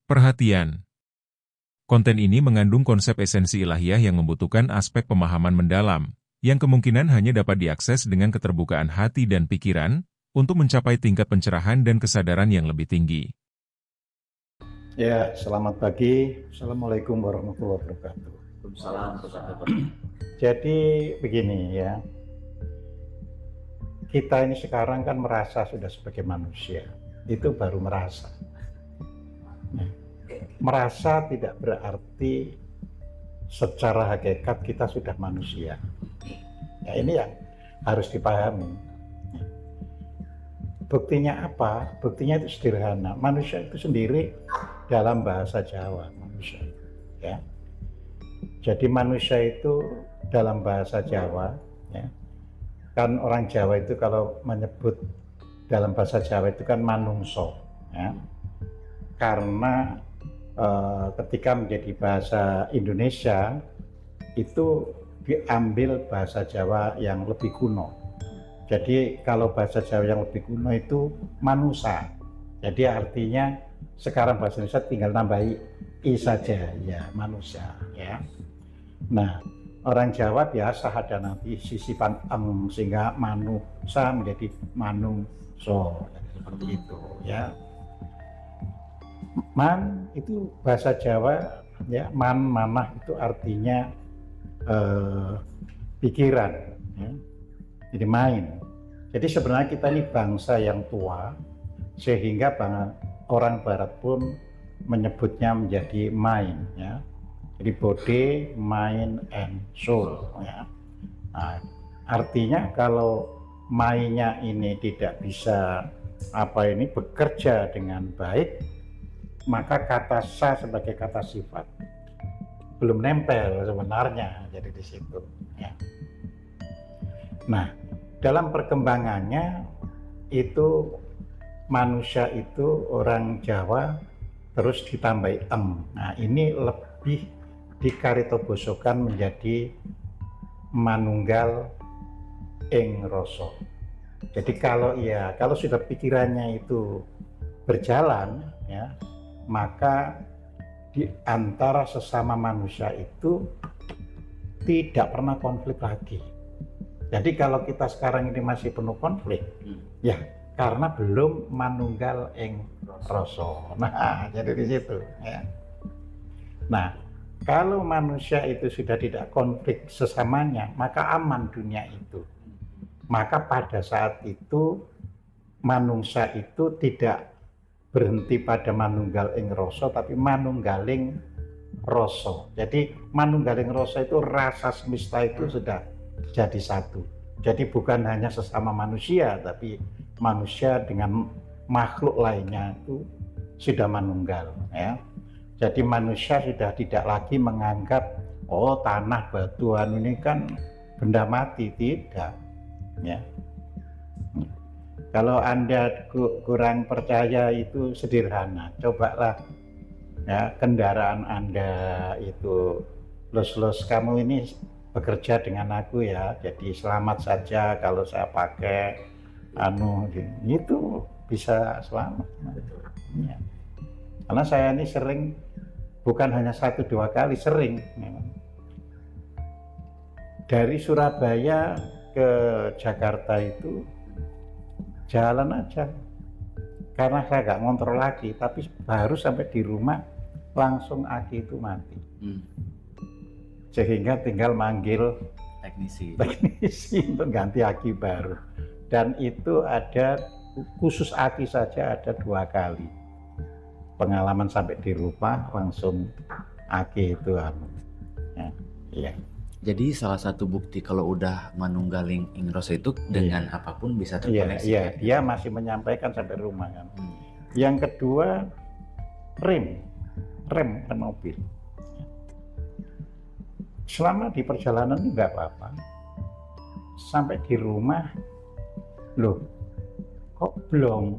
Perhatian. Konten ini mengandung konsep esensi ilahiyah yang membutuhkan aspek pemahaman mendalam, yang kemungkinan hanya dapat diakses dengan keterbukaan hati dan pikiran, untuk mencapai tingkat pencerahan dan kesadaran yang lebih tinggi. Ya, selamat pagi. Assalamualaikum warahmatullahi wabarakatuh. Jadi begini ya, kita ini sekarang kan merasa sudah sebagai manusia, itu baru merasa. Merasa tidak berarti secara hakikat kita sudah manusia. Ya, ini yang harus dipahami. Buktinya apa? Buktinya itu sederhana. Manusia itu sendiri dalam bahasa Jawa, manusia. Ya. Jadi manusia itu dalam bahasa Jawa, ya. Kan orang Jawa itu kalau menyebut dalam bahasa Jawa itu kan manungso, ya. Karena ketika menjadi bahasa Indonesia itu diambil bahasa Jawa yang lebih kuno. Jadi kalau bahasa Jawa yang lebih kuno itu manusa. Jadi artinya sekarang bahasa Indonesia tinggal nambahi i saja, ya, manusia, ya. Nah, orang Jawa biasa ada nanti sisipan sehingga manusa menjadi manungso, seperti itu, ya. Man itu bahasa Jawa, ya, manah itu artinya pikiran, ya. Jadi main. Jadi sebenarnya kita ini bangsa yang tua, sehingga orang Barat pun menyebutnya menjadi mind, ya. Jadi body, mind, and soul, ya. Nah, artinya kalau mindnya ini tidak bisa bekerja dengan baik, maka kata sa sebagai kata sifat belum nempel sebenarnya, jadi di situ, ya. Nah, dalam perkembangannya itu manusia itu orang Jawa terus ditambahi Nah, ini lebih dikaritobosokan menjadi manunggal ing rasa. Jadi kalau sudah pikirannya itu berjalan, ya, maka di antara sesama manusia itu tidak pernah konflik lagi. Jadi kalau kita sekarang ini masih penuh konflik, ya karena belum manunggal ing rasa. Nah, jadi di situ, ya. Nah, kalau manusia itu sudah tidak konflik sesamanya, maka aman dunia itu. Maka pada saat itu manungsa itu tidak berhenti pada manunggal ing rasa, tapi manunggaling rasa. Jadi manunggaling rasa itu rasa semesta itu sudah jadi satu. Jadi bukan hanya sesama manusia, tapi manusia dengan makhluk lainnya itu sudah manunggal, ya. Jadi manusia sudah tidak lagi menganggap tanah batuan ini kan benda mati, tidak, ya. Kalau Anda kurang percaya itu sederhana, cobalah, ya, kendaraan Anda itu los kamu ini bekerja dengan aku, ya, jadi selamat saja kalau saya pakai itu bisa selamat, ya. Karena saya ini sering, bukan hanya 1-2 kali, sering memang. Dari Surabaya ke Jakarta itu jalan aja, karena saya nggak ngontrol lagi, tapi baru sampai di rumah langsung aki itu mati. Sehingga tinggal manggil teknisi untuk ganti aki baru, dan itu ada khusus aki saja ada 2 kali pengalaman sampai di rumah langsung aki itu, ya, iya. Jadi salah satu bukti kalau udah manunggaling ing rasa itu dengan apapun bisa terkoneksi. Iya, dia masih menyampaikan sampai rumah, kan. Yang kedua, rem kan mobil. Selama di perjalanan enggak apa-apa. Sampai di rumah, loh, kok belum?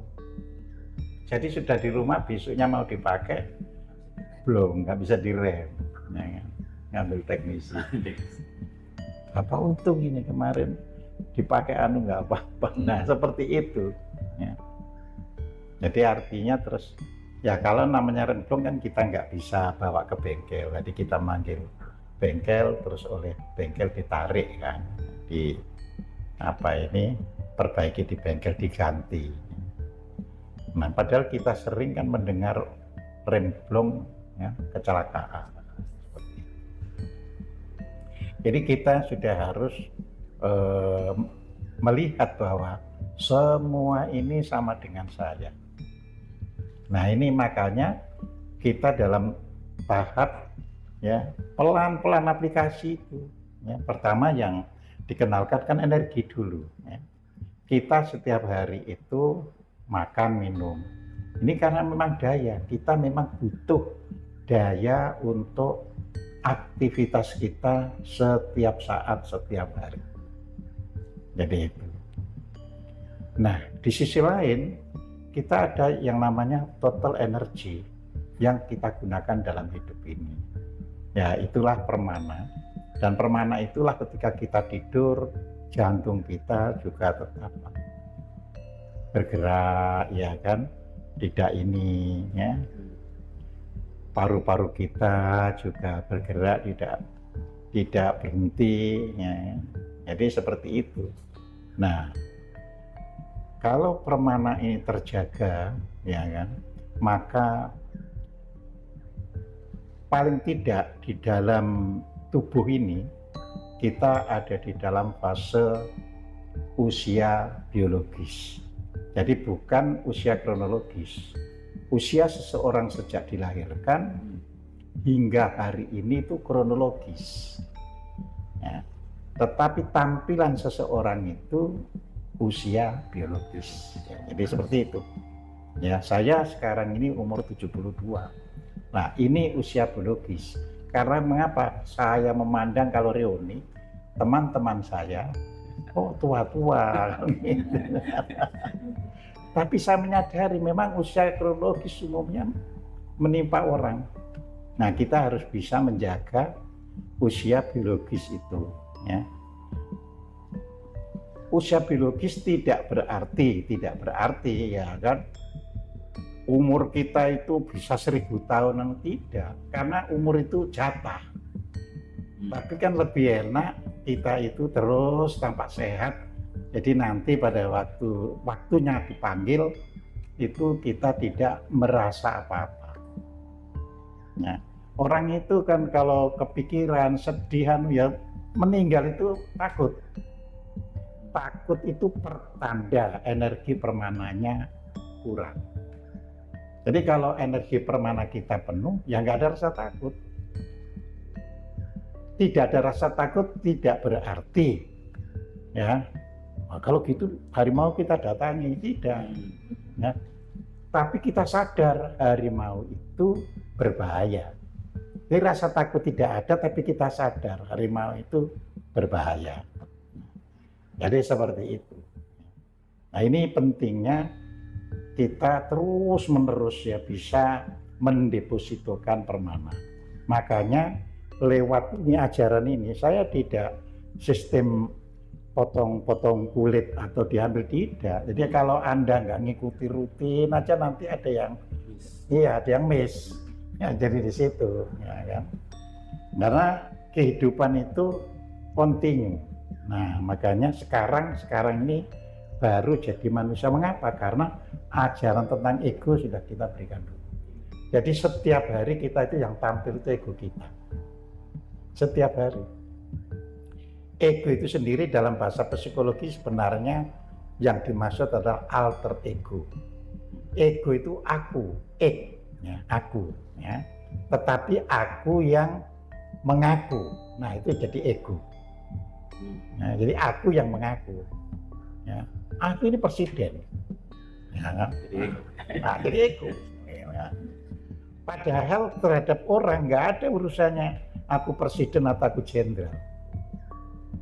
Jadi sudah di rumah, besoknya mau dipakai, belum, nggak bisa direm, ya kan? Ngambil teknisi. Apa untung ini kemarin dipakai nggak apa-apa. Nah, seperti itu, ya. Jadi artinya terus Ya kalau namanya remblong kan kita nggak bisa bawa ke bengkel, jadi kita manggil bengkel, terus oleh bengkel ditarik kan, di apa ini perbaiki di bengkel, diganti. Nah padahal kita sering kan mendengar remblong ya, kecelakaan. Jadi kita sudah harus melihat bahwa semua ini sama dengan saya. Nah ini makanya kita dalam tahap ya pelan-pelan aplikasi itu. Ya, pertama yang dikenalkan kan energi dulu. Ya. Kita setiap hari itu makan minum. Ini karena memang daya, kita memang butuh daya untuk aktivitas kita setiap saat, setiap hari. Jadi itu. Nah di sisi lain kita ada yang namanya total energy yang kita gunakan dalam hidup ini. Ya itulah permana. Dan permana itulah ketika kita tidur, jantung kita juga tetap bergerak, ya kan? Tidak ini, ya. Paru-paru kita juga bergerak, tidak berhenti, ya. Jadi seperti itu. Nah, kalau permana ini terjaga, ya kan, maka paling tidak di dalam tubuh ini kita ada di dalam fase usia biologis. Jadi bukan usia kronologis. Usia seseorang sejak dilahirkan hingga hari ini itu kronologis. Ya. Tetapi tampilan seseorang itu usia biologis. Ya, jadi seperti itu. Ya, saya sekarang ini umur 72. Nah, ini usia biologis. Karena mengapa saya memandang kalau reuni teman-teman saya tua-tua gitu. Tapi saya menyadari memang usia kronologis umumnya menimpa orang. Nah, kita harus bisa menjaga usia biologis itu, ya. Usia biologis tidak berarti ya kan umur kita itu bisa 1000 tahunan, tidak, karena umur itu jatah. Tapi kan lebih enak kita itu terus tampak sehat, jadi nanti pada waktunya dipanggil itu kita tidak merasa apa-apa. Nah, orang itu kan kalau kepikiran, sedihan, ya meninggal itu takut. Takut itu pertanda energi permananya kurang. Jadi kalau energi permana kita penuh, ya nggak ada rasa takut. Tidak ada rasa takut tidak berarti, ya. Nah, kalau gitu harimau kita datangi, tidak. Ya. Tapi kita sadar harimau itu berbahaya. Jadi rasa takut tidak ada, tapi kita sadar harimau itu berbahaya. Jadi seperti itu. Nah ini pentingnya kita terus-menerus ya bisa mendepositokan permana. Makanya lewat ini ajaran ini saya tidak sistem potong-potong kulit atau diambil, tidak. Jadi kalau Anda nggak ngikuti rutin aja nanti ada yang ada yang miss. Ya, jadi di situ, ya kan. Karena kehidupan itu kontinu. Nah, makanya sekarang ini baru jadi manusia. Mengapa? Karena ajaran tentang ego sudah kita berikan dulu. Jadi setiap hari kita itu yang tampil itu ego kita. Setiap hari. Ego itu sendiri dalam bahasa psikologi sebenarnya yang dimaksud adalah alter ego. Ego itu aku, ya, aku, ya. Tetapi aku yang mengaku. Nah, itu jadi ego. Nah, jadi aku yang mengaku. Ya. Aku ini presiden. Ya, kan? Jadi ego. Ya. Padahal terhadap orang nggak ada urusannya aku presiden atau aku jenderal.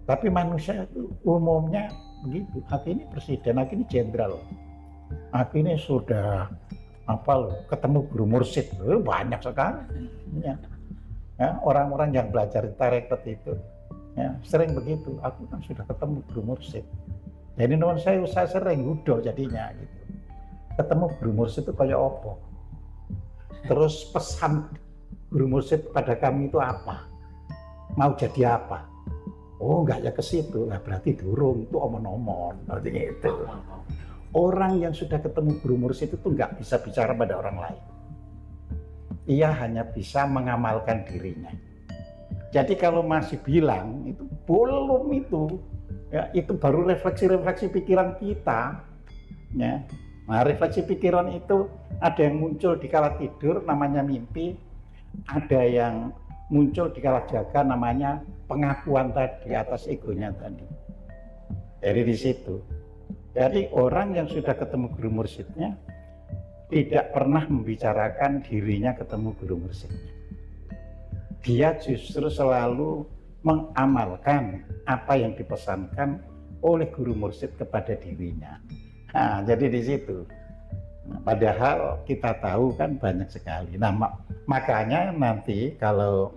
Tapi manusia itu umumnya begitu. Aku ini presiden, aku ini jenderal. Aku ini sudah ketemu guru mursyid, banyak sekali. Ya. Ya, orang-orang yang belajar tarekat itu ya, sering begitu. Aku kan sudah ketemu guru mursyid. Jadi non saya sering gudo jadinya gitu. Ketemu guru mursyid itu kayak opo. Terus pesan guru mursyid kepada kami itu apa? Mau jadi apa? Oh enggak ya ke situ, nah, berarti durung itu omon-omon, artinya itu. Orang yang sudah ketemu guru mursyid itu enggak bisa bicara pada orang lain. Ia hanya bisa mengamalkan dirinya. Jadi kalau masih bilang itu belum itu, ya itu baru refleksi-refleksi pikiran kita. Ya. Nah, refleksi pikiran itu ada yang muncul di kala tidur namanya mimpi, ada yang muncul di kala jaga namanya pengakuan tadi atas egonya tadi. Jadi di situ. Jadi orang yang sudah ketemu guru mursyidnya tidak pernah membicarakan dirinya ketemu guru mursyidnya. Dia justru selalu mengamalkan apa yang dipesankan oleh guru mursyid kepada dirinya. Nah, jadi di situ. Nah, padahal kita tahu kan banyak sekali. Nah, makanya nanti kalau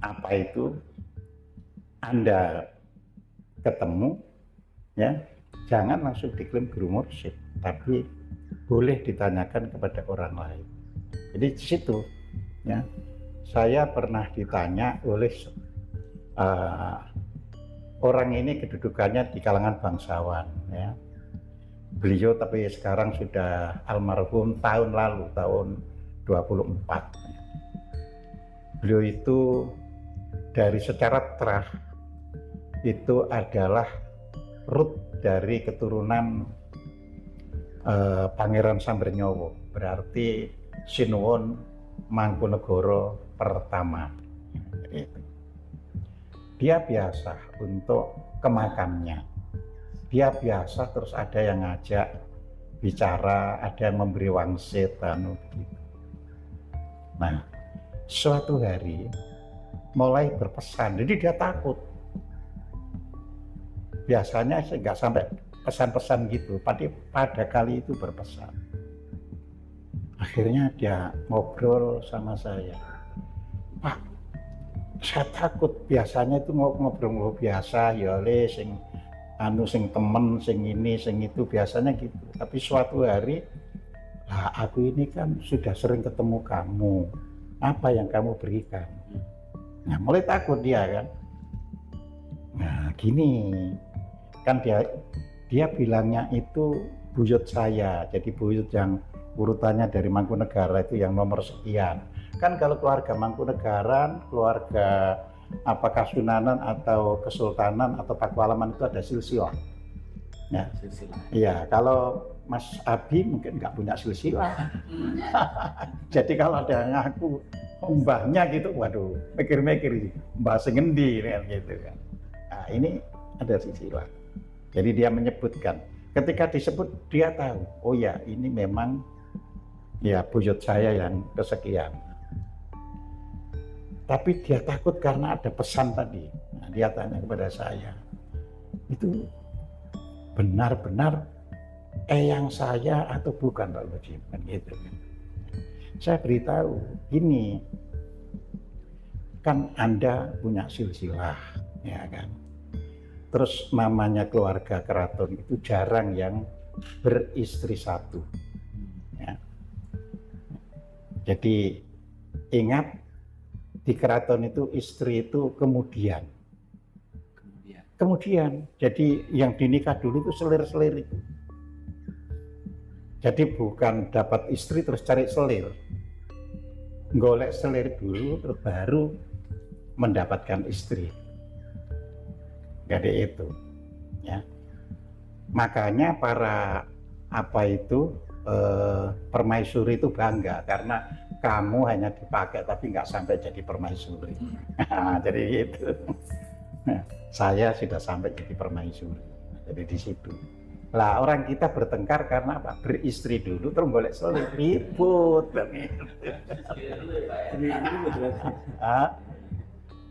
apa itu Anda ketemu, ya jangan langsung diklaim guru mursyid, tapi boleh ditanyakan kepada orang lain. Jadi di situ, ya saya pernah ditanya oleh orang ini kedudukannya di kalangan bangsawan, ya. Beliau tapi sekarang sudah almarhum tahun lalu, tahun 24. Beliau itu dari secara terah itu adalah root dari keturunan Pangeran Sambernyowo, berarti Sinuwun Mangkunegara pertama. Dia biasa untuk ke makamnya. Dia biasa terus ada yang ngajak bicara, ada yang memberi wangsit, gitu. Nah, suatu hari mulai berpesan, jadi dia takut. Biasanya nggak sampai pesan-pesan gitu, pada kali itu berpesan. Akhirnya dia ngobrol sama saya, Pak, saya takut. Biasanya itu ngobrol biasa, ya le sing temen, sing ini, sing itu, biasanya gitu. Tapi suatu hari, lah aku ini kan sudah sering ketemu kamu, apa yang kamu berikan? Nah, mulai takut dia kan. Nah, gini, kan dia bilangnya itu buyut saya, jadi buyut yang urutannya dari Mangkunegara itu yang nomor sekian. Kan kalau keluarga Mangkunegaran, keluarga Kasunanan atau Kesultanan atau Pakualaman itu ada silsilah. Ya, iya. Kalau Mas Abi mungkin nggak punya silsilah. Jadi kalau ada yang ngaku mbahnya gitu, waduh, mikir-mikir mbah sing ngendi gitu kan. Nah, ini ada silsilah. Jadi dia menyebutkan. Ketika disebut dia tahu, oh ya ini memang ya buyut saya yang kesekian. Tapi dia takut karena ada pesan tadi. Nah, dia tanya kepada saya, itu benar-benar eyang saya atau bukan Pak Lodji? Kan gitu. Saya beritahu, gini, kan Anda punya silsilah, ya kan? Terus namanya keluarga keraton itu jarang yang beristri satu. Ya. Jadi ingat, di keraton itu istri itu kemudian. Jadi yang dinikah dulu itu selir-selir itu. Jadi bukan dapat istri terus cari selir. Golek selir dulu terus baru mendapatkan istri. Jadi itu, ya. Makanya para permaisuri itu bangga karena kamu hanya dipakai tapi nggak sampai jadi permaisuri. Jadi itu. Saya sudah sampai jadi permaisuri. Jadi di situ. Lah orang kita bertengkar karena apa? Beristri dulu terus golek selir, ribut.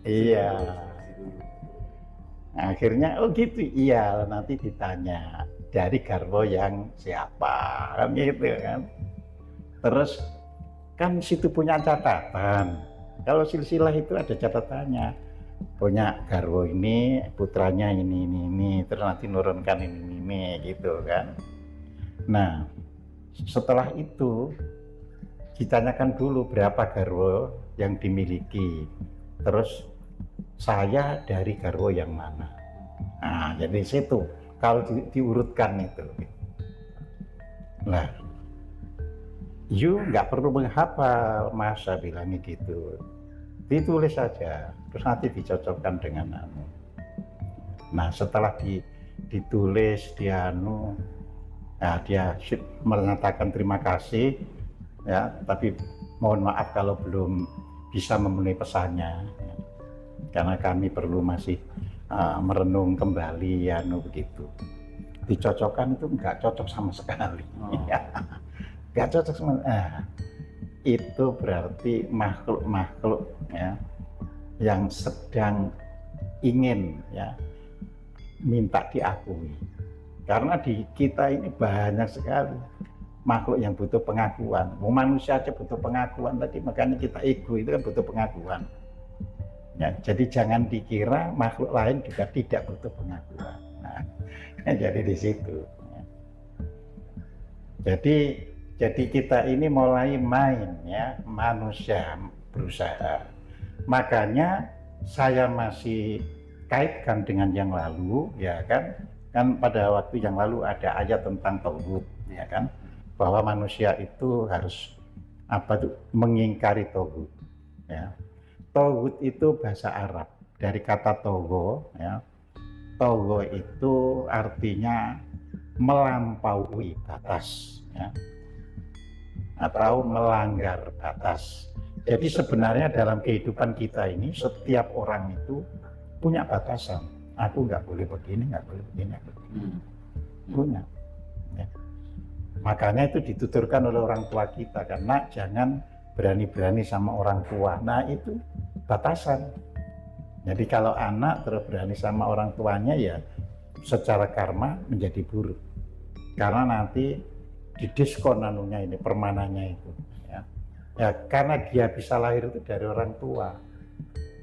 Iya. Akhirnya oh gitu, iya, nanti ditanya dari garwo yang siapa kan gitu kan. Terus kan situ punya catatan. Kalau silsilah itu ada catatannya, punya garwo ini, putranya ini, terus nanti nurunkan ini gitu kan. Nah setelah itu ditanyakan dulu berapa garwa yang dimiliki, terus saya dari garwa yang mana. Nah, jadi situ kalau diurutkan itu. Nah, you nggak perlu menghafal, masa bilangnya gitu. Ditulis saja, terus nanti dicocokkan dengan anu. Nah, setelah ditulis, dia menyatakan terima kasih, ya, tapi mohon maaf kalau belum bisa memenuhi pesannya, ya. Karena kami perlu masih merenung kembali, ya, begitu. Dicocokkan itu nggak cocok sama sekali, nggak cocok sama. Itu berarti makhluk-makhluk, ya, yang sedang ingin, ya, minta diakui. Karena di kita ini banyak sekali makhluk yang butuh pengakuan. Manusia aja butuh pengakuan tadi, makanya kita ego itu kan butuh pengakuan. Ya, jadi jangan dikira makhluk lain juga tidak butuh pengakuan. Nah, jadi di situ. Jadi kita ini mulai main, ya, manusia berusaha. Makanya saya masih kaitkan dengan yang lalu, ya kan pada waktu yang lalu ada ayat tentang tauhid, ya kan, bahwa manusia itu harus mengingkari tauhid, ya. Tauhid itu bahasa Arab dari kata togo, ya. Togo itu artinya melampaui batas, ya, atau melanggar batas. Jadi sebenarnya dalam kehidupan kita ini setiap orang itu punya batasan. Aku nggak boleh begini, nggak boleh begini, punya. Ya. Makanya itu dituturkan oleh orang tua kita, karena jangan berani-berani sama orang tua. Nah, itu batasan. Jadi kalau anak terus berani sama orang tuanya, ya secara karma menjadi buruk. Karena nanti didiskon anunya ini, permanannya itu. Ya, karena dia bisa lahir itu dari orang tua,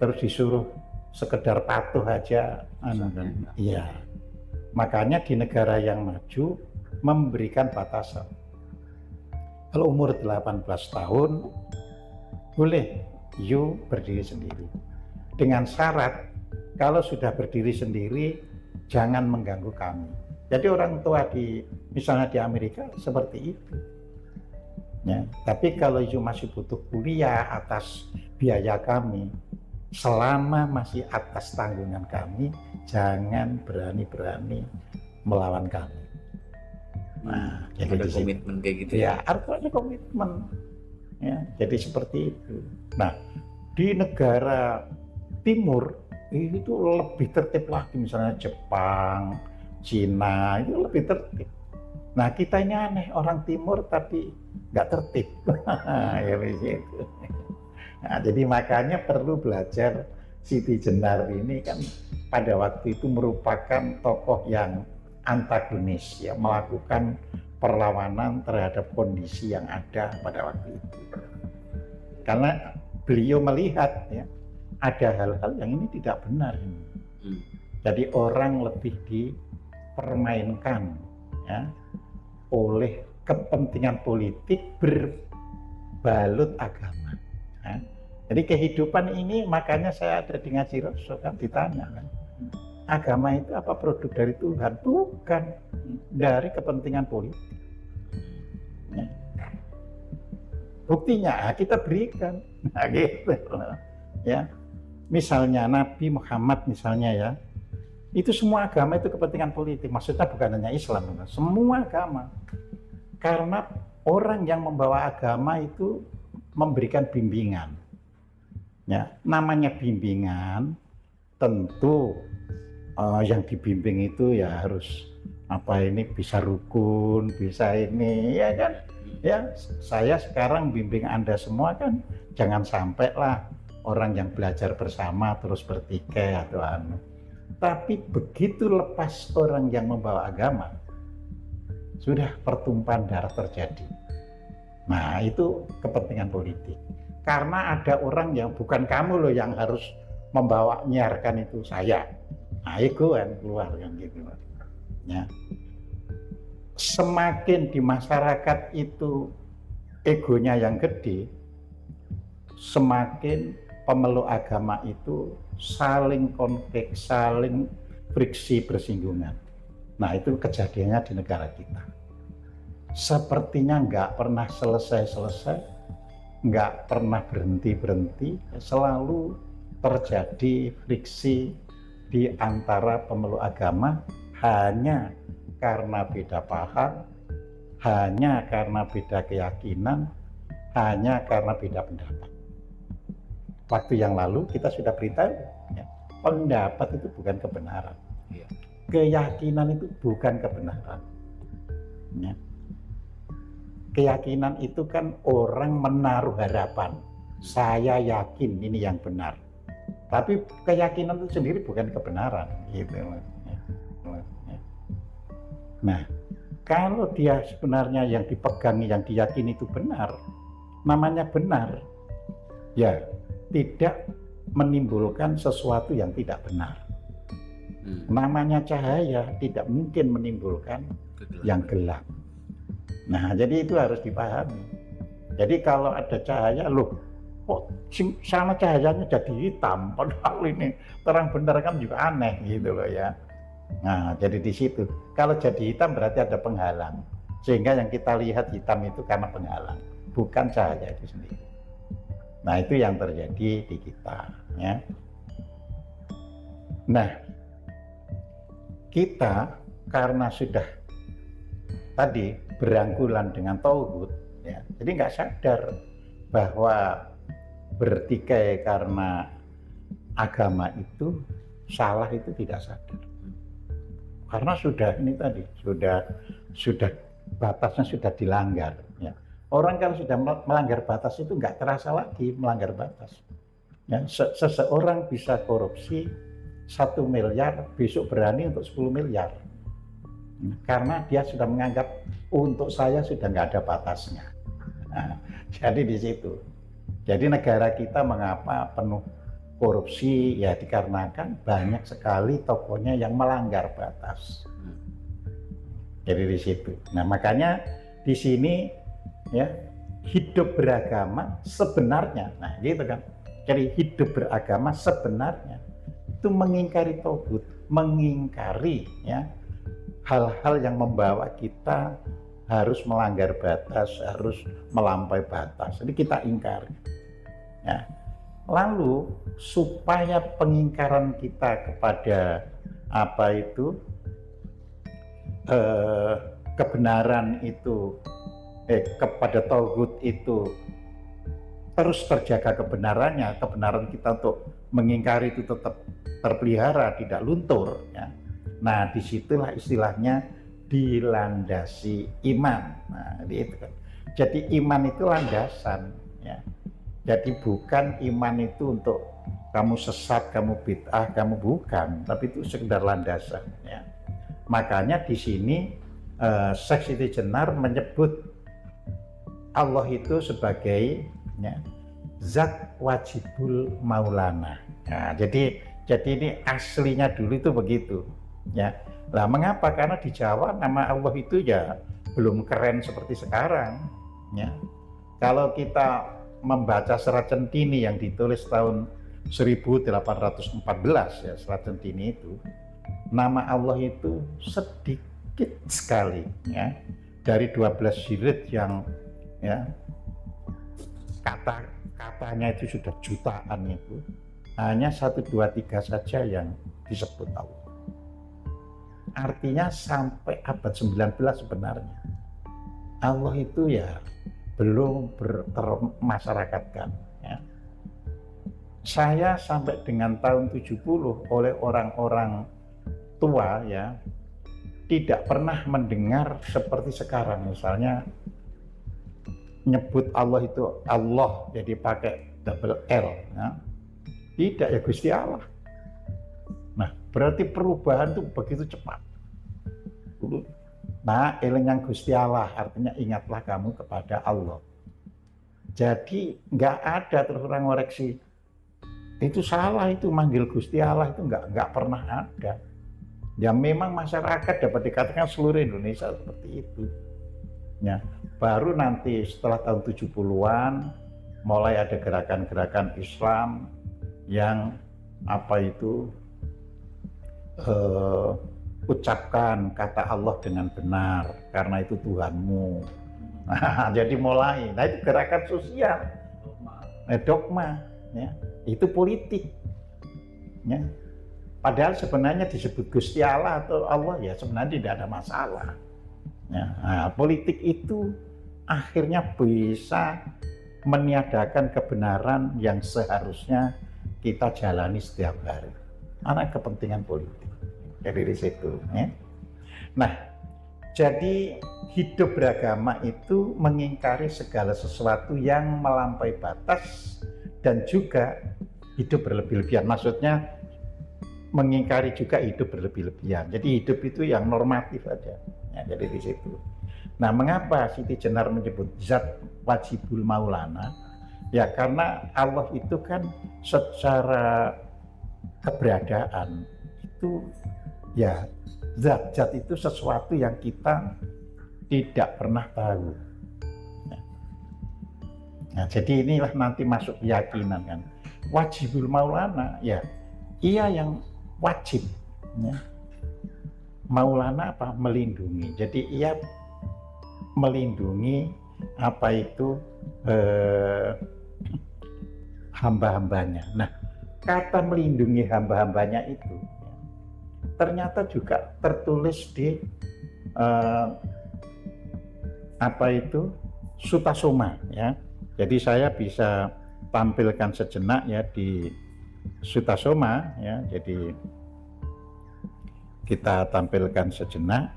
terus disuruh sekedar patuh aja, iya. Makanya di negara yang maju memberikan batasan. Kalau umur 18 tahun boleh you berdiri sendiri. Dengan syarat kalau sudah berdiri sendiri jangan mengganggu kami. Jadi orang tua misalnya di Amerika seperti itu. Ya, tapi kalau you masih butuh kuliah atas biaya kami, selama masih atas tanggungan kami, jangan berani-berani melawan kami. Nah, jadi ada komitmen kayak gitu ya. Harus ada komitmen. Ya, jadi seperti itu. Nah, di negara timur itu lebih tertib lagi, misalnya Jepang, Cina itu lebih tertib. Nah, kita ini aneh, orang timur tapi nggak tertib. Ya begitu. Nah, jadi makanya perlu belajar. Siti Jenar ini kan pada waktu itu merupakan tokoh yang antagonis, ya, melakukan perlawanan terhadap kondisi yang ada pada waktu itu. Karena beliau melihat, ya, ada hal-hal yang ini tidak benar. Jadi orang lebih dipermainkan, ya, oleh kepentingan politik berbalut agama. Ya. Jadi kehidupan ini, makanya saya ada di ngaji Rasul kan ditanya kan, agama itu apa produk dari Tuhan? Bukan, dari kepentingan politik. Ya. Buktinya kita berikan, nah, gitu, ya. Misalnya Nabi Muhammad misalnya, ya, itu semua agama itu kepentingan politik. Maksudnya bukan hanya Islam, semua agama. Karena orang yang membawa agama itu memberikan bimbingan. Ya, namanya bimbingan, tentu yang dibimbing itu ya harus bisa rukun, bisa ini, ya kan? Ya, saya sekarang bimbing Anda semua kan, jangan sampai lah orang yang belajar bersama terus bertikai atau anu. Tapi begitu lepas orang yang membawa agama, sudah pertumpahan darah terjadi. Nah, itu kepentingan politik. Karena ada orang yang bukan kamu loh yang harus membawa, nyiarkan itu, saya. Nah, ego kan keluar kan gitu. Ya. Semakin di masyarakat itu egonya yang gede, semakin pemeluk agama itu saling konflik, saling friksi bersinggungan. Nah, itu kejadiannya di negara kita. Sepertinya nggak pernah selesai-selesai, nggak pernah berhenti-berhenti, selalu terjadi friksi di antara pemeluk agama hanya karena beda paham, hanya karena beda keyakinan, hanya karena beda pendapat. Waktu yang lalu kita sudah beritahu, ya, pendapat itu bukan kebenaran, Iya. keyakinan itu bukan kebenaran. Ya. Keyakinan itu kan orang menaruh harapan, saya yakin ini yang benar. Tapi keyakinan itu sendiri bukan kebenaran, gitu. Nah, kalau dia sebenarnya yang dipegangi, yang diyakini itu benar, namanya benar, ya tidak menimbulkan sesuatu yang tidak benar. Namanya cahaya tidak mungkin menimbulkan yang gelap. Nah, jadi itu harus dipahami. Jadi kalau ada cahaya, loh, kok sana cahayanya jadi hitam, padahal ini terang benar, kan juga aneh gitu loh ya. Nah, jadi di situ. Kalau jadi hitam berarti ada penghalang. Sehingga yang kita lihat hitam itu karena penghalang, bukan cahaya itu sendiri. Nah, itu yang terjadi di kita, ya. Nah, kita karena sudah tadi berangkulan dengan tauhid, ya, jadi nggak sadar bahwa bertikai karena agama itu salah, itu tidak sadar. Karena sudah ini tadi sudah batasnya sudah dilanggar. Ya. Orang kalau sudah melanggar batas itu nggak terasa lagi melanggar batas. Ya, seseorang bisa korupsi 1 miliar, besok berani untuk 10 miliar. Karena dia sudah menganggap untuk saya sudah nggak ada batasnya. Nah, jadi di situ. Jadi negara kita mengapa penuh korupsi, ya dikarenakan banyak sekali tokohnya yang melanggar batas. Jadi di situ. Nah, makanya di sini ya hidup beragama sebenarnya. Nah, gitu kan. Jadi hidup beragama sebenarnya itu mengingkari tauhid, mengingkari ya hal-hal yang membawa kita harus melanggar batas, harus melampaui batas. Jadi kita ingkari. Ya. Lalu supaya pengingkaran kita kepada apa itu kebenaran itu kepada tauhid itu terus terjaga kebenarannya, kebenaran kita untuk mengingkari itu tetap terpelihara, tidak luntur. Ya. Nah, disitulah istilahnya dilandasi iman. Nah, itu kan. Jadi iman itu landasan. Ya. Jadi bukan iman itu untuk kamu sesat, kamu bid'ah, kamu bukan, tapi itu sekedar landasan. Ya. Makanya di sini Syekh Siti Jenar menyebut Allah itu sebagai ya, zat wajibul maulana. Nah, jadi ini aslinya dulu itu begitu. Ya, lah mengapa? Karena di Jawa nama Allah itu ya belum keren seperti sekarang. Ya, kalau kita membaca Serat Centini yang ditulis tahun 1814 ya, Serat Centini itu nama Allah itu sedikit sekali ya, dari 12 jilid yang ya katanya itu sudah jutaan, itu hanya 1, 2, 3 saja yang disebut Allah. Artinya sampai abad 19 sebenarnya Allah itu ya belum termasyarakatkan. Ya. Saya sampai dengan tahun 70 oleh orang-orang tua ya tidak pernah mendengar seperti sekarang, misalnya nyebut Allah itu Allah jadi pakai double L. Ya. Tidak, ya Gusti Allah. Nah, berarti perubahan itu begitu cepat. Nah, eling Gusti Allah artinya ingatlah kamu kepada Allah. Jadi nggak ada terus orang ngoreksi itu salah, itu manggil Gusti Allah itu nggak pernah ada. Ya memang masyarakat dapat dikatakan seluruh Indonesia seperti itu. Ya, Baru nanti setelah tahun 70-an mulai ada gerakan-gerakan Islam yang ucapkan kata Allah dengan benar karena itu Tuhanmu. Nah, jadi mulai, nah itu gerakan sosial, dogma, ya, itu politik, ya. Padahal sebenarnya disebut Gusti Allah atau Allah ya sebenarnya tidak ada masalah. Ya, nah, politik itu akhirnya bisa meniadakan kebenaran yang seharusnya kita jalani setiap hari karena kepentingan politik. Jadi di situ. Ya. Nah, jadi hidup beragama itu mengingkari segala sesuatu yang melampaui batas dan juga hidup berlebih-lebihan. Maksudnya mengingkari juga hidup berlebih-lebihan. Jadi hidup itu yang normatif aja. Ya, jadi di situ. Nah, mengapa Siti Jenar menyebut zat wajibul maulana? Ya karena Allah itu kan secara keberadaan itu ya zat-zat itu sesuatu yang kita tidak pernah tahu. Nah, jadi inilah nanti masuk keyakinan kan. Wajibul maulana ya ia yang wajib. Ya. Maulana apa? Melindungi. Jadi ia melindungi apa itu hamba-hambanya. Nah, kata melindungi hamba-hambanya itu ternyata juga tertulis di Sutasoma ya. Jadi saya bisa tampilkan sejenak ya di Sutasoma ya. Jadi kita tampilkan sejenak.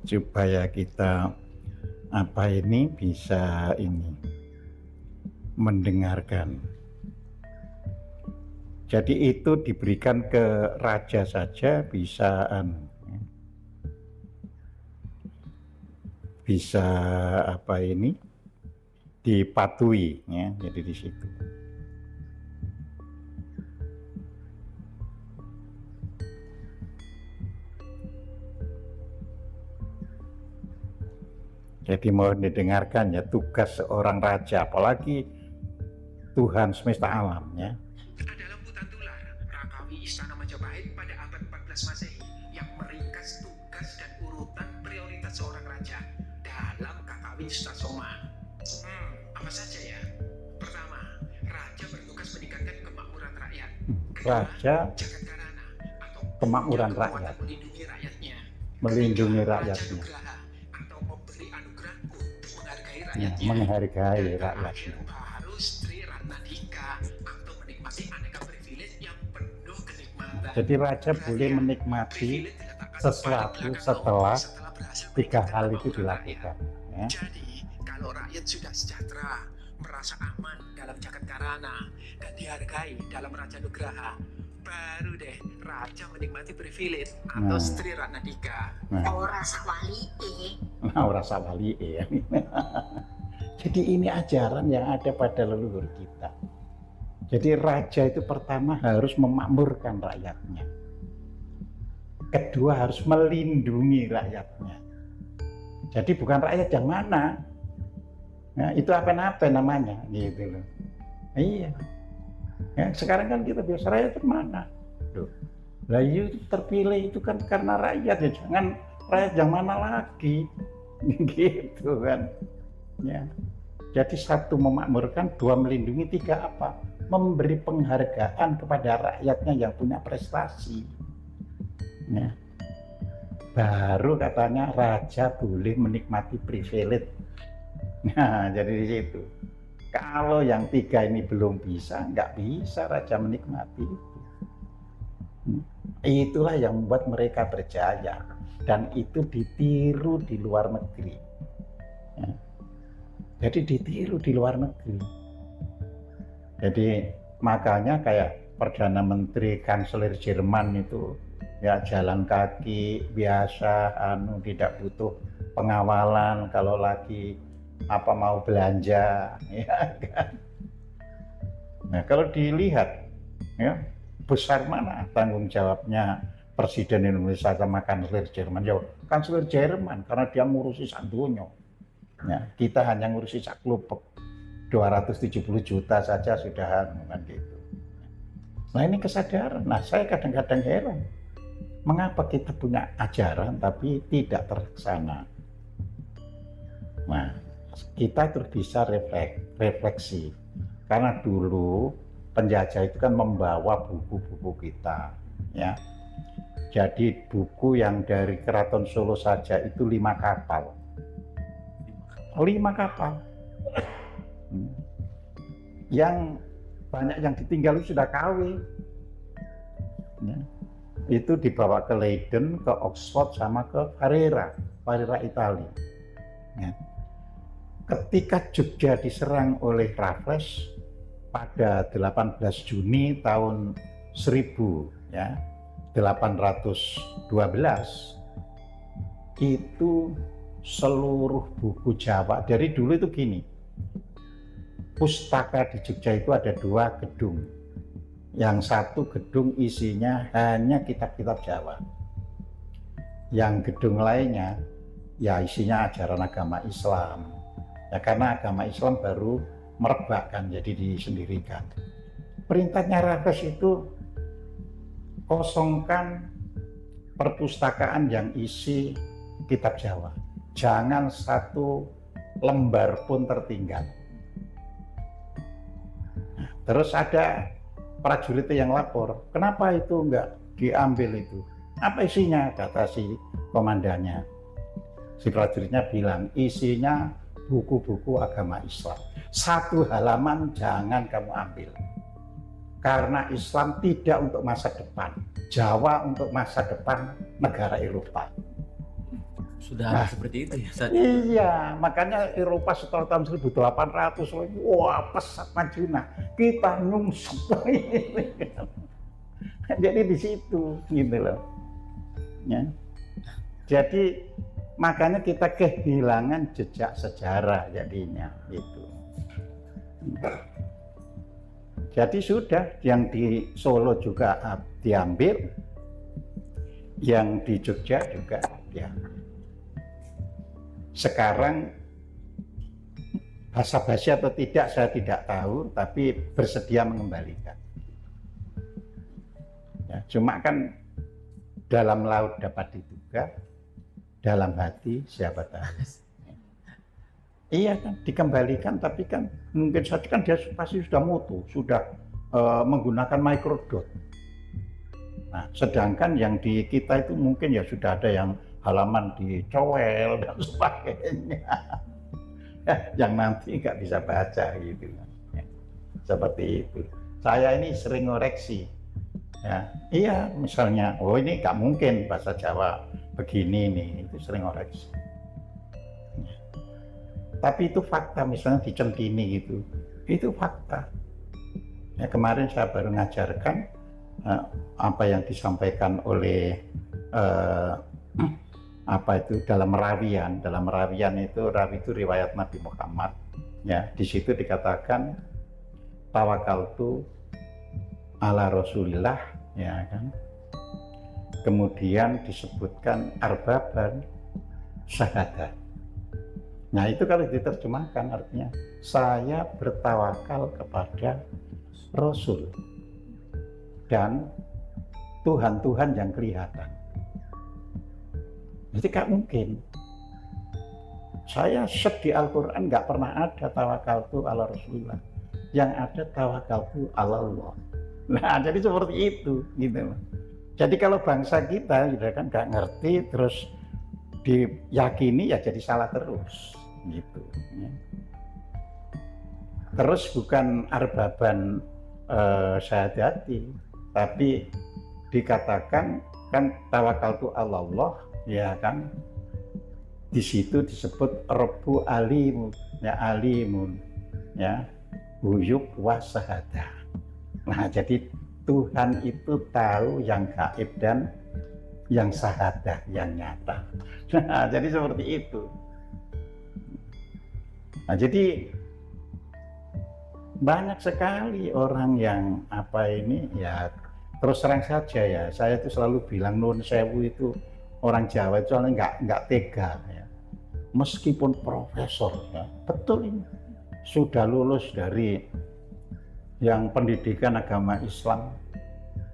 Supaya kita bisa mendengarkan. Jadi itu diberikan ke raja saja bisa dipatuhi ya. Jadi di situ. Jadi mohon didengarkan ya tugas seorang raja, apalagi Tuhan semesta alam ya. Adalah Butan Tular, Rakawi Istana Majapahit pada abad 14 Masehi yang meringkas tugas dan urutan prioritas seorang raja dalam Kakawin Sutasoma. Apa saja ya? Pertama, raja bertugas meningkatkan kemakmuran rakyat. Kedua, raja Jagatkarana atau kemakmuran rakyat, melindungi rakyatnya. Melindungi Ketiga, rakyatnya. Raja Nugraha atau memberi anugerah untuk menghargai Ya, rakyatnya. menghargai Dan rakyatnya. terakhir baru Sri Ratnadika atau menikmati aneka privilege yang penuh kenikmatan. Jadi raja boleh menikmati sesuatu setelah tiga hal itu dilakukan. Ya. Jadi kalau rakyat sudah sejahtera, merasa aman dalam Jagatkarana dan dihargai dalam Raja Nugraha, baru deh raja menikmati privilege atau Nah. Sri Ratnadika. Ora sawali Ora sawali ya. Jadi ini ajaran yang ada pada leluhur kita. Jadi raja itu pertama harus memakmurkan rakyatnya. Kedua harus melindungi rakyatnya. Jadi bukan rakyat yang mana. Nah, itu apa-apa namanya gitu loh. Iya. Ya, sekarang kan kita biasa rakyat itu mana? Loh. Lah itu terpilih itu kan karena rakyat ya, jangan rakyat yang mana lagi. Gitu kan. Ya. Jadi satu memakmurkan, dua melindungi, tiga apa? Memberi penghargaan kepada rakyatnya yang punya prestasi. Ya. Baru katanya raja boleh menikmati privilege. Nah, jadi di situ. Kalau yang tiga ini belum bisa, nggak bisa raja menikmati itu. Itulah yang membuat mereka berjaya dan itu ditiru di luar negeri. Ya. Jadi ditiru di luar negeri. Jadi makanya kayak Perdana Menteri Kanselir Jerman itu ya jalan kaki biasa, tidak butuh pengawalan kalau lagi mau belanja, ya kan. Nah, kalau dilihat ya besar mana tanggung jawabnya Presiden Indonesia sama Kanselir Jerman? Ya, Kanselir Jerman karena dia ngurusi sak donya. Ya, kita hanya ngurusi sak klubek 270 juta saja sudah kan gitu. Nah, ini kesadaran. Nah, saya kadang-kadang heran. Mengapa kita punya ajaran tapi tidak terlaksana? Nah, kita terus bisa refleksi. Karena dulu penjajah itu kan membawa buku-buku kita, ya. Jadi buku yang dari Keraton Solo saja itu 5 kapal. 5 kapal. Yang banyak yang ditinggal itu sudah KW. Ya. Itu dibawa ke Leiden, ke Oxford, sama ke Ferrara Italia. Ya. Ketika Jogja diserang oleh Raffles pada 18 Juni tahun 1812 itu seluruh buku Jawa dari dulu itu gini, pustaka di Jogja itu ada 2 gedung, yang satu gedung isinya hanya kitab-kitab Jawa, yang gedung lainnya ya isinya ajaran agama Islam ya, karena agama Islam baru merebak kan, jadi disendirikan. Perintahnya Raffles itu kosongkan perpustakaan yang isi kitab Jawa, jangan satu lembar pun tertinggal. Nah, terus ada prajurit yang lapor, kenapa itu enggak diambil itu? Apa isinya? Kata si komandannya. Si prajuritnya bilang, isinya buku-buku agama Islam. 1 halaman jangan kamu ambil. Karena Islam tidak untuk masa depan. Jawa untuk masa depan negara Eropa. Sudah ada seperti itu ya, Ustaz? Iya, makanya Eropa setelah tahun 1800 wah pesat maju. Nah, kita nyungsep. Jadi di situ gitu loh. Ya. Jadi makanya kita kehilangan jejak sejarah jadinya itu. Jadi sudah yang di Solo juga diambil, yang di Jogja juga diambil. Sekarang basa-basi atau tidak saya tidak tahu, tapi bersedia mengembalikan. Ya, cuma kan dalam laut dapat diduga, dalam hati siapa tahu. Iya kan, dikembalikan, tapi kan mungkin saja kan dia pasti sudah mutu, sudah menggunakan microdot. Nah, sedangkan yang di kita itu mungkin ya sudah ada yang halaman dicowel dan sebagainya, yang nanti nggak bisa baca gitu. Ya, seperti itu. Saya ini sering ngoreksi. Ya, iya, misalnya, oh ini nggak mungkin bahasa Jawa begini nih, itu sering ngoreksi. Tapi itu fakta, misalnya di Centini gitu, itu fakta. Ya, kemarin saya baru ngajarkan apa yang disampaikan oleh apa itu dalam Rawian. Dalam Rawian itu, Rawi itu riwayat Nabi Muhammad. Ya, di situ dikatakan tawakaltu ala Rasulillah, ya kan. Kemudian disebutkan arbaban syahadat. Nah, itu kalau diterjemahkan artinya saya bertawakal kepada Rasul dan Tuhan-Tuhan yang kelihatan. Jadi gak mungkin. Saya di Al-Quran gak pernah ada tawakaltu ala Rasulullah. Yang ada tawakaltu ala Allah. Nah, jadi seperti itu gitu. Jadi kalau bangsa kita ya kan gak ngerti terus diyakini ya jadi salah terus gitu ya. Terus bukan arbaban syahadati, tapi dikatakan kan tawakaltu Allah ya kan, di situ disebut Rabbu alimun ya, alimun ya, huyub wasahada. Nah, jadi Tuhan itu tahu yang gaib dan yang syahadah, yang nyata. Nah, jadi seperti itu. Nah, jadi banyak sekali orang yang ya terus terang saja ya, saya itu selalu bilang Nuwun Sewu itu orang Jawa itu soalnya nggak tega ya. Meskipun profesor ya, betul ini sudah lulus dari yang pendidikan agama Islam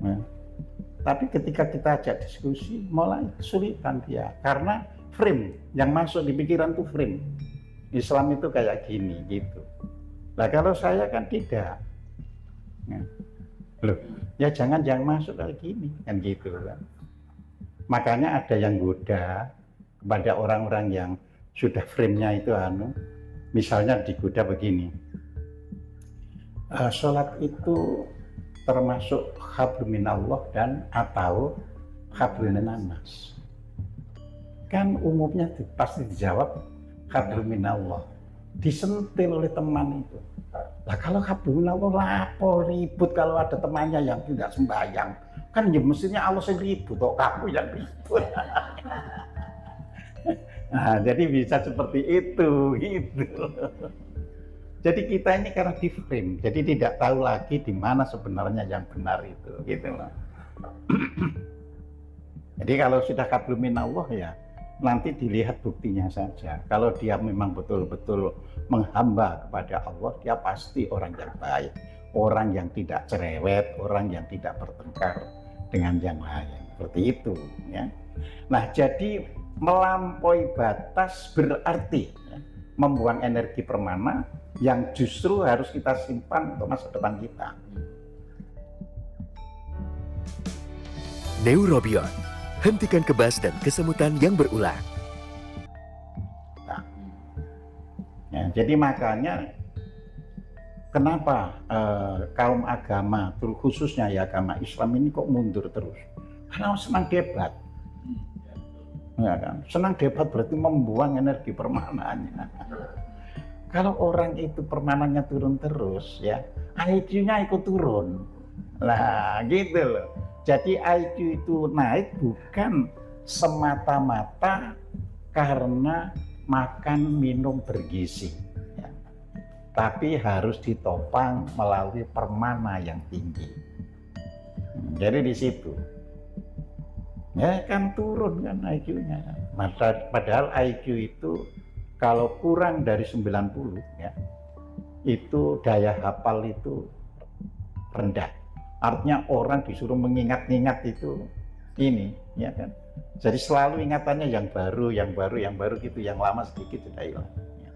ya. Tapi ketika kita ajak diskusi mulai kesulitan dia karena frame yang masuk di pikiran itu frame Islam itu kayak gini gitu. Nah kalau saya kan tidak ya. Loh ya jangan masuk kayak gini kan gitu kan. Makanya ada yang goda kepada orang-orang yang sudah frame-nya itu misalnya digoda begini, sholat itu termasuk hablum minallah dan atau hablum minannas. Kan umumnya pasti dijawab hablum minallah, disentil oleh teman itu. Lah kalau hablum minallah lapor ribut kalau ada temannya yang tidak sembahyang, kan ya mestinya Allah yang ribut, kok kamu yang ribut. Nah, jadi bisa seperti itu gitu. Jadi kita ini karena di frame, jadi tidak tahu lagi di mana sebenarnya yang benar itu, gitu loh. Jadi kalau sudah hablum minallah ya nanti dilihat buktinya saja. Kalau dia memang betul-betul menghamba kepada Allah, dia pasti orang yang baik, orang yang tidak cerewet, orang yang tidak bertengkar dengan yang lain. Seperti itu, ya. Nah, jadi melampaui batas berarti ya, membuang energi permana yang justru harus kita simpan untuk masa depan kita. Neurobion, hentikan kebas dan kesemutan yang berulang. Nah, ya, jadi makanya kenapa kaum agama, khususnya ya agama Islam ini kok mundur terus? Karena senang debat. Ya kan? Senang debat berarti membuang energi permananya. Kalau orang itu permananya turun terus ya, IQ-nya ikut turun. Nah, gitu loh. Jadi IQ itu naik bukan semata-mata karena makan minum bergizi, ya. Tapi harus ditopang melalui permana yang tinggi. Jadi di situ. Ya kan turun kan IQ-nya. Padahal IQ itu kalau kurang dari 90 ya, itu daya hafal itu rendah. Artinya orang disuruh mengingat-ingat itu ini ya kan. Jadi selalu ingatannya yang baru gitu, yang lama sedikit sudah hilang. Ya.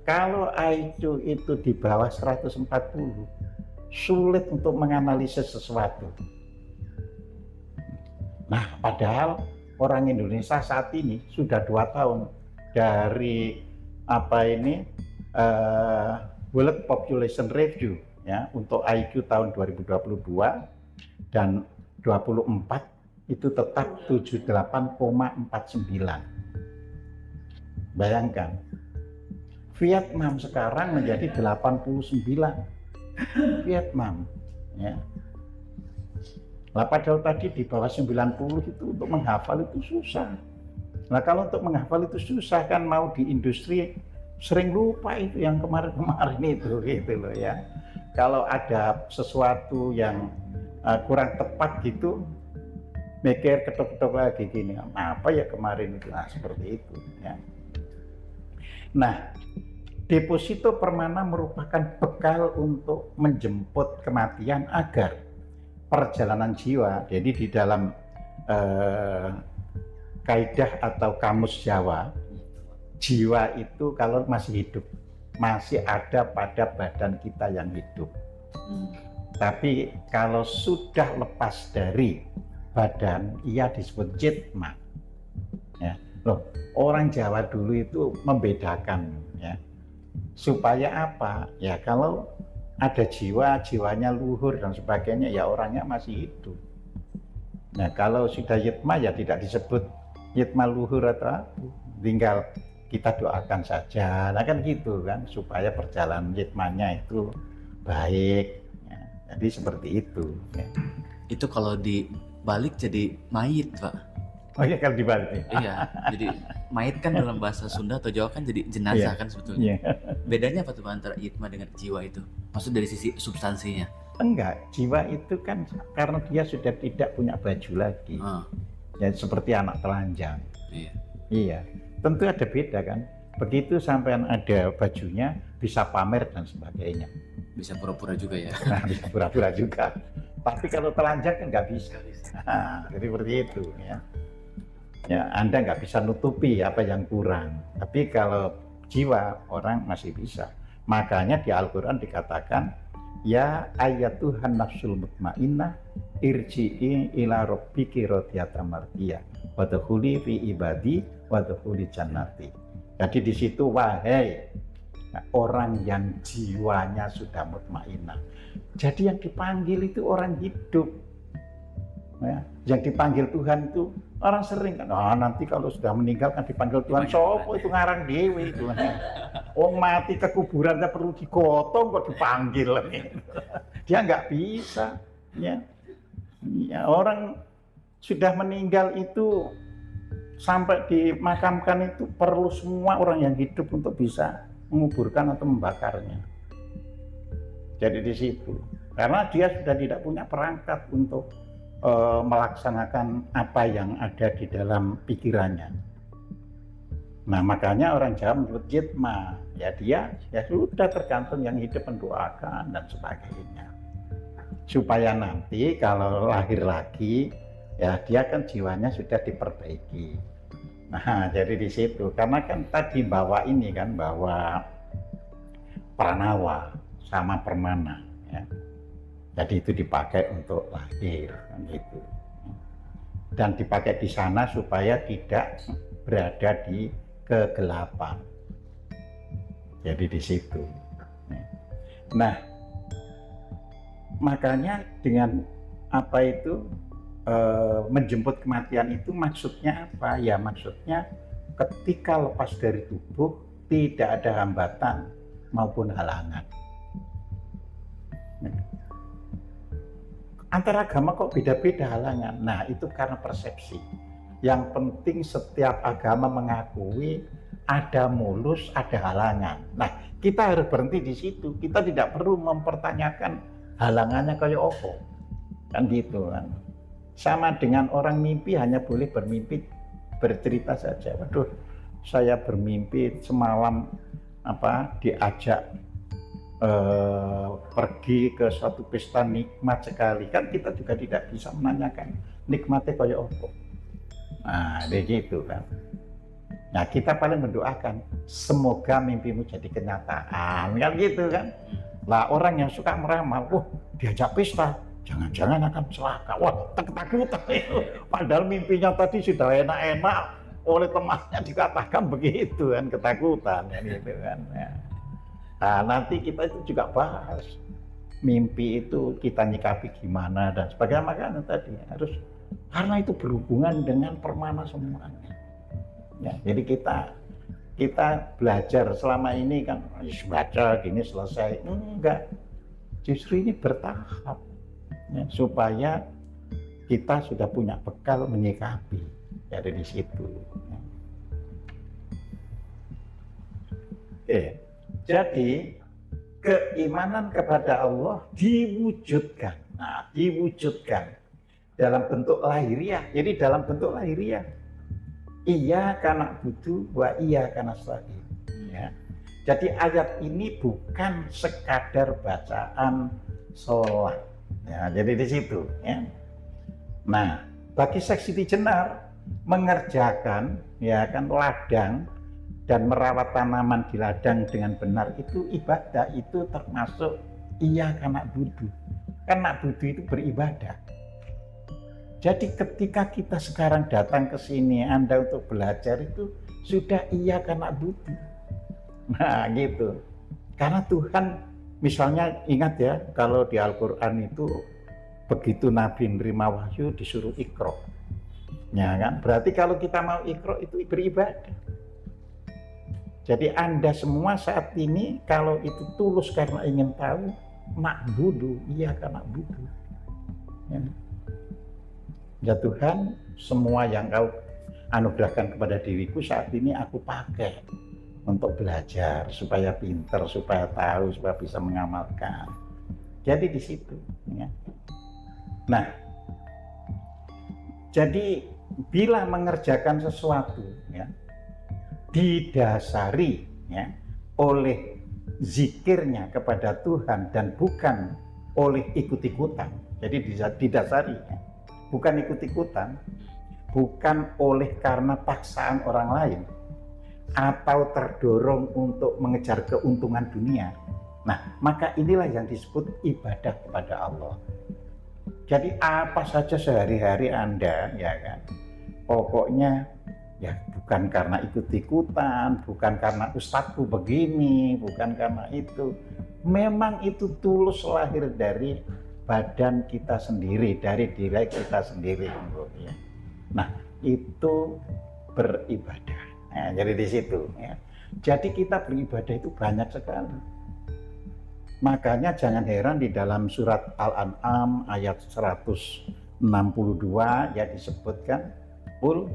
Kalau IQ itu di bawah 140 sulit untuk menganalisis sesuatu. Nah, padahal orang Indonesia saat ini sudah 2 tahun dari World Population Review ya untuk IQ tahun 2022 dan 24 itu tetap 78,49. Bayangkan, Vietnam sekarang menjadi 89. Vietnam ya. Nah, padahal tadi di bawah 90 itu untuk menghafal itu susah. Nah, kalau untuk menghafal itu susah kan mau di industri sering lupa itu yang kemarin-kemarin itu gitu loh ya. Kalau ada sesuatu yang kurang tepat gitu, mikir ketok-ketok lagi gini, apa ya kemarin itu, nah seperti itu ya. Nah, deposito permana merupakan bekal untuk menjemput kematian agar perjalanan jiwa. Jadi di dalam kaidah atau kamus Jawa, jiwa itu kalau masih hidup masih ada pada badan kita yang hidup. Tapi kalau sudah lepas dari badan, ia disebut jitma. Ya, loh, orang Jawa dulu itu membedakan ya. Supaya apa? Ya kalau ada jiwanya luhur dan sebagainya, ya orangnya masih hidup. Nah kalau sudah yitma ya tidak disebut yitma luhur atau apa, tinggal kita doakan saja. Nah kan gitu kan, supaya perjalanan yitmanya itu baik ya. Jadi seperti itu ya. Itu kalau di balik jadi mayit, Pak. Oh iya, kalau dibalik ya. Iya, jadi mayit kan dalam bahasa Sunda atau Jawa kan jadi jenazah Iya. kan sebetulnya. Iya. Bedanya apa tuh Pak antara itma dengan jiwa itu? Maksud dari sisi substansinya? Enggak, jiwa itu kan karena dia sudah tidak punya baju lagi. Ah, Ya seperti anak telanjang. iya. Iya, tentu ada beda kan. Begitu sampean ada bajunya, bisa pamer dan sebagainya. Bisa pura-pura juga ya. Nah, bisa pura-pura juga. Tapi kalau telanjang kan nggak bisa. Nah, jadi seperti itu ya. Ya, Anda nggak bisa nutupi apa yang kurang. Tapi kalau jiwa orang masih bisa. Makanya di Al-Quran dikatakan, ya ayatuhan nafsul mutmainnah irji'i ila rabbiki radiyatan mardiyah wadkhuli fi ibadi wadkhuli jannati. Jadi di situ wahai orang yang jiwanya sudah mutmainnah. Jadi yang dipanggil itu orang hidup. Ya, yang dipanggil Tuhan itu orang sering kan, nanti kalau sudah meninggal kan dipanggil Tuhan. Sopo itu ngarang dewi itu. Oh mati ke kuburannya perlu digotong kok dipanggil. Dia nggak bisa. Ya. Ya, orang sudah meninggal itu sampai dimakamkan itu perlu semua orang yang hidup untuk bisa menguburkan atau membakarnya. Jadi di situ, karena dia sudah tidak punya perangkat untuk melaksanakan apa yang ada di dalam pikirannya. Nah makanya orang Jawa menyebut jitma, ya dia ya sudah tergantung yang hidup mendoakan dan sebagainya. Supaya nanti kalau lahir lagi, ya dia kan jiwanya sudah diperbaiki. Nah jadi di situ, karena kan tadi bawa ini kan, bawa pranawa sama permana. Ya. Jadi itu dipakai untuk lahir kan gitu. Dan dipakai di sana supaya tidak berada di kegelapan. Jadi di situ. Nah, makanya dengan apa itu menjemput kematian itu maksudnya apa? Ya maksudnya ketika lepas dari tubuh tidak ada hambatan maupun halangan. Antara agama kok beda-beda halangan. Nah itu karena persepsi. Yang penting setiap agama mengakui ada mulus, ada halangan. Nah kita harus berhenti di situ. Kita tidak perlu mempertanyakan halangannya kayak apa. Kan gitu kan. Sama dengan orang mimpi hanya boleh bermimpi, bercerita saja. Waduh, saya bermimpi semalam diajak pergi ke suatu pesta nikmat sekali. Kan kita juga tidak bisa menanyakan nikmatnya kayak apa. Nah, begitu kan. Nah, kita paling mendoakan semoga mimpimu jadi kenyataan. Kan gitu kan. Lah orang yang suka meramal, diajak pesta, jangan-jangan akan celaka. Wah, ketakutan itu. Padahal mimpinya tadi sudah enak-enak, oleh temannya dikatakan begitu kan, ketakutan kan gitu kan. Ya. Nah, nanti kita itu juga bahas mimpi itu kita nyikapi gimana dan sebagainya. Makanya tadi harus, karena itu berhubungan dengan permana semuanya. Ya, jadi kita belajar selama ini kan baca gini selesai, enggak, justru ini bertahap ya, supaya kita sudah punya bekal menyikapi dari di situ. Jadi keimanan kepada Allah diwujudkan. Nah, diwujudkan dalam bentuk lahiriah. Jadi dalam bentuk lahiriah. Iya karena butuh, wa iya karena sahih. Ya. Jadi ayat ini bukan sekadar bacaan sholat. Ya, jadi di situ. Ya. Nah, bagi Syekh Siti Jenar mengerjakan ya kan ladang dan merawat tanaman di ladang dengan benar itu ibadah, itu termasuk iya karena budu. Karena budu itu beribadah. Jadi ketika kita sekarang datang ke sini, Anda untuk belajar itu sudah iya karena budu. Nah gitu. Karena Tuhan, misalnya ingat ya, kalau di Al-Quran itu begitu Nabi menerima wahyu disuruh iqra. Ya kan? Berarti kalau kita mau iqra itu beribadah. Jadi Anda semua saat ini kalau itu tulus karena ingin tahu, ma'budu, iya karena budu. Ya. Ya Tuhan, semua yang kau anugerahkan kepada diriku saat ini aku pakai untuk belajar, supaya pinter, supaya tahu, supaya bisa mengamalkan. Jadi di situ. Ya. Nah, jadi bila mengerjakan sesuatu, ya, didasari ya, oleh zikirnya kepada Tuhan dan bukan oleh ikut-ikutan. Jadi didasari ya, bukan ikut-ikutan, bukan oleh karena paksaan orang lain atau terdorong untuk mengejar keuntungan dunia. Nah, maka inilah yang disebut ibadah kepada Allah. Jadi apa saja sehari-hari Anda, ya kan, pokoknya ya bukan karena ikut-ikutan, bukan karena ustadzku begini, bukan karena itu. Memang itu tulus lahir dari badan kita sendiri, dari diri kita sendiri. Ya. Nah, itu beribadah. Nah, jadi di situ. Ya. Jadi kita beribadah itu banyak sekali. Makanya jangan heran di dalam surat Al-An'am ayat 162 ya disebutkan, Qul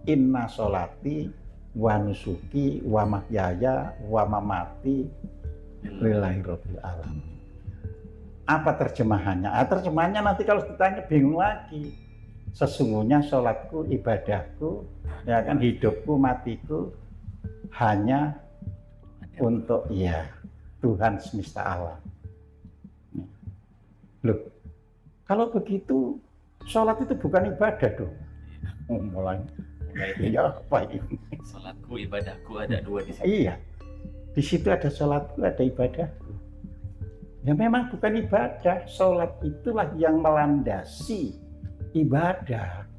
inna sholati wa nusuki wa mahyaya wa mamati lillahi rabbil alamin. Apa terjemahannya? Terjemahannya nanti kalau ditanya bingung lagi. Sesungguhnya sholatku, ibadahku, ya kan, hidupku, matiku hanya untuk Tuhan semesta alam. Loh, kalau begitu sholat itu bukan ibadah dong. Mulai ya apa ini? Sholatku, ibadahku ada dua di situ. Iya, di situ ada sholatku, ada ibadahku. Ya memang bukan ibadah. Sholat itulah yang melandasi ibadah.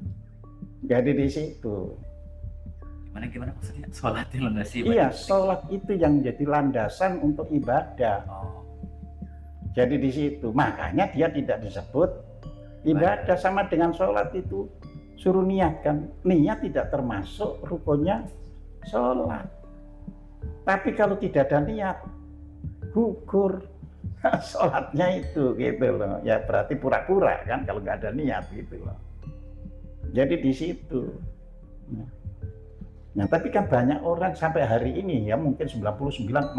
Jadi di situ. Gimana maksudnya? Sholat yang landasi ibadah? Iya, sholat itu yang menjadi landasan untuk ibadah. Jadi di situ. Makanya dia tidak disebut ibadah. Sama dengan sholat itu. Suruh niatkan. Niat tidak termasuk rukunnya sholat. Tapi kalau tidak ada niat, gugur sholatnya itu, gitu loh. Ya berarti pura-pura kan kalau nggak ada niat, gitu loh. Jadi di situ. Nah, tapi kan banyak orang sampai hari ini ya mungkin 99,995%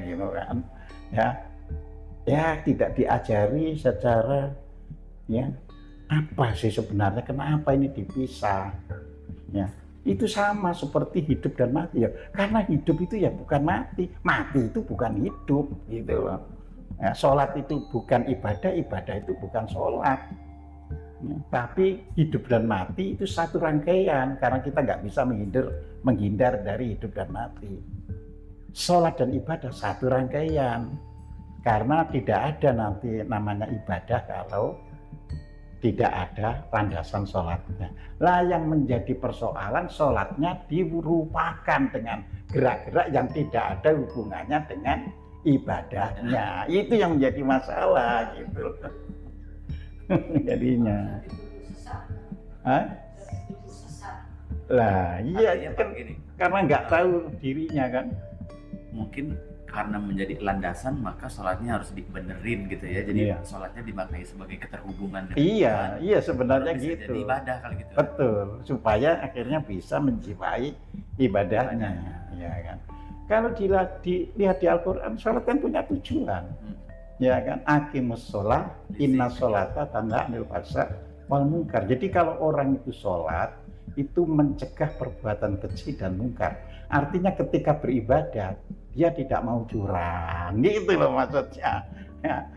gitu kan. Ya tidak diajari secara ya apa sih sebenarnya, kenapa ini dipisah. Ya, itu sama seperti hidup dan mati ya. Karena hidup itu ya bukan mati, mati itu bukan hidup, gitu loh. Ya, sholat itu bukan ibadah, ibadah itu bukan sholat. Ya, tapi hidup dan mati itu satu rangkaian, karena kita nggak bisa menghindar dari hidup dan mati. Sholat dan ibadah satu rangkaian, karena tidak ada nanti namanya ibadah kalau tidak ada landasan sholatnya. Lah yang menjadi persoalan, sholatnya dirupakan dengan gerak-gerak yang tidak ada hubungannya dengan ibadahnya. Itu yang menjadi masalah, gitu. Jadinya. Lah iya kan, karena nggak tahu dirinya kan. Mungkin karena menjadi landasan maka sholatnya harus dibenerin gitu ya. Jadi sholatnya dimaknai sebagai keterhubungan dengan Tuhan. Iya sebenarnya gitu. Jadi ibadah kali gitu. Betul, supaya akhirnya bisa menjiwai ibadahnya, ya kan. Kalau dilihat di Al-Quran, sholat kan punya tujuan. Ya kan, aqimus sholah, inna sholata tanha 'anil fahsya wal munkar. Jadi kalau orang itu sholat, itu mencegah perbuatan keji dan mungkar. Artinya ketika beribadah, dia tidak mau curang, gitu loh maksudnya. Ya,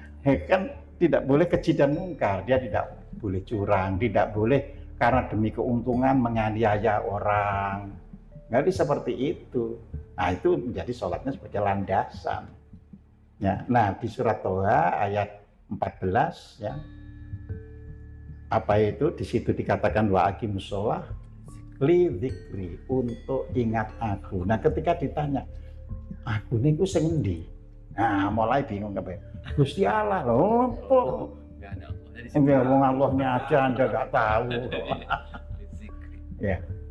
kan tidak boleh keji dan mungkar, dia tidak boleh curang, tidak boleh karena demi keuntungan menganiaya orang. Jadi seperti itu. Nah itu menjadi sholatnya sebagai landasan. Ya, nah di surat Toha ayat 14 ya, apa itu di situ dikatakan wa aqimus sholah li dzikri, untuk ingat aku. Nah ketika ditanya aku niku sing endi, nah mulai bingung kabeh. Gusti Allah lho, opo? Enggak ada Allah. Enggak, ngomong Allahnya aja Anda nggak tahu.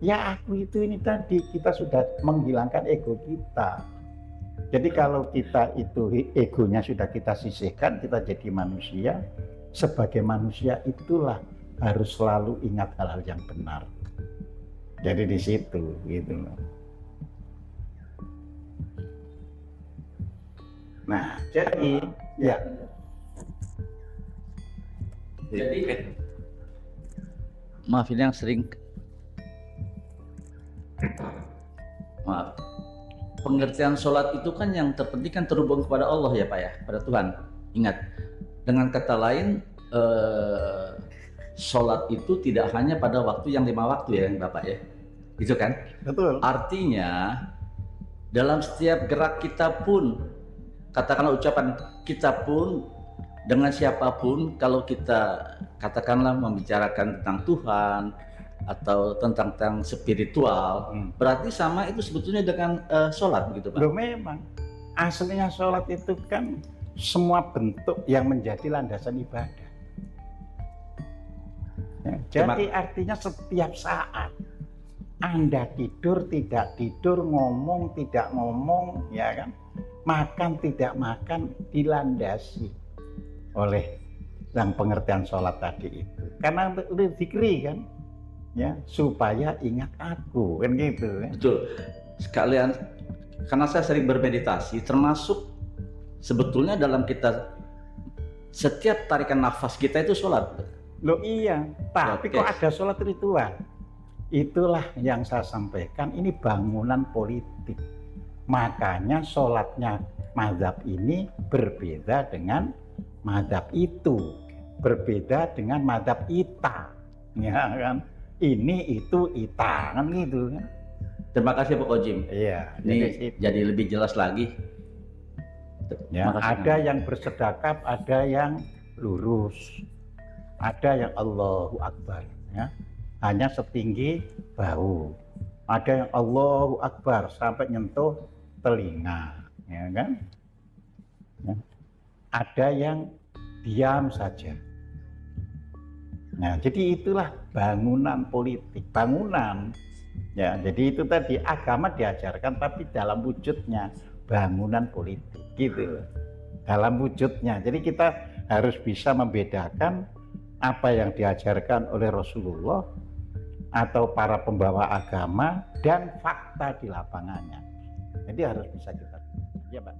Ya aku itu ini tadi kita sudah menghilangkan ego kita. Jadi kalau kita itu egonya sudah kita sisihkan, kita jadi manusia. Sebagai manusia itulah harus selalu ingat hal-hal yang benar. Jadi di situ gitu loh. Nah, jadi ya. Jadi maaf, ini yang sering pengertian sholat itu kan yang terpenting kan terhubung kepada Allah ya Pak ya, pada Tuhan. Ingat, dengan kata lain sholat itu tidak hanya pada waktu yang 5 waktu ya Bapak ya, itu kan? Betul. Artinya dalam setiap gerak kita pun, katakanlah ucapan kita pun, dengan siapapun, kalau kita katakanlah membicarakan tentang Tuhan atau tentang spiritual, berarti sama itu sebetulnya dengan sholat begitu Pak? Loh, memang aslinya sholat itu kan semua bentuk yang menjadi landasan ibadah ya, jadi artinya setiap saat Anda tidur, tidak tidur, ngomong, tidak ngomong, ya kan, makan, tidak makan, dilandasi oleh yang pengertian sholat tadi itu. Karena untuk zikri kan, ya, supaya ingat aku, kan gitu. Betul. Sekalian, karena saya sering bermeditasi, termasuk sebetulnya dalam kita setiap tarikan nafas kita itu sholat. Loh iya, tapi kok ada sholat ritual? Itulah yang saya sampaikan, ini bangunan politik. Makanya sholatnya mazhab ini berbeda dengan mazhab itu, berbeda dengan mazhab ita, ya kan? Ini itu ita, kan gitu kan? Terima kasih Pak Kojim. Iya. Ini jadi lebih jelas lagi. Ya, ada yang bersedekap, ada yang lurus, ada yang Allahu Akbar, ya, hanya setinggi bahu, ada yang Allahu Akbar sampai nyentuh telinga, ya kan? Ya. Ada yang diam saja. Nah, jadi itulah bangunan politik, bangunan. Ya, jadi itu tadi agama diajarkan, tapi dalam wujudnya bangunan politik, gitu. Dalam wujudnya. Jadi kita harus bisa membedakan apa yang diajarkan oleh Rasulullah atau para pembawa agama dan fakta di lapangannya. Jadi harus bisa kita. Ya, Pak.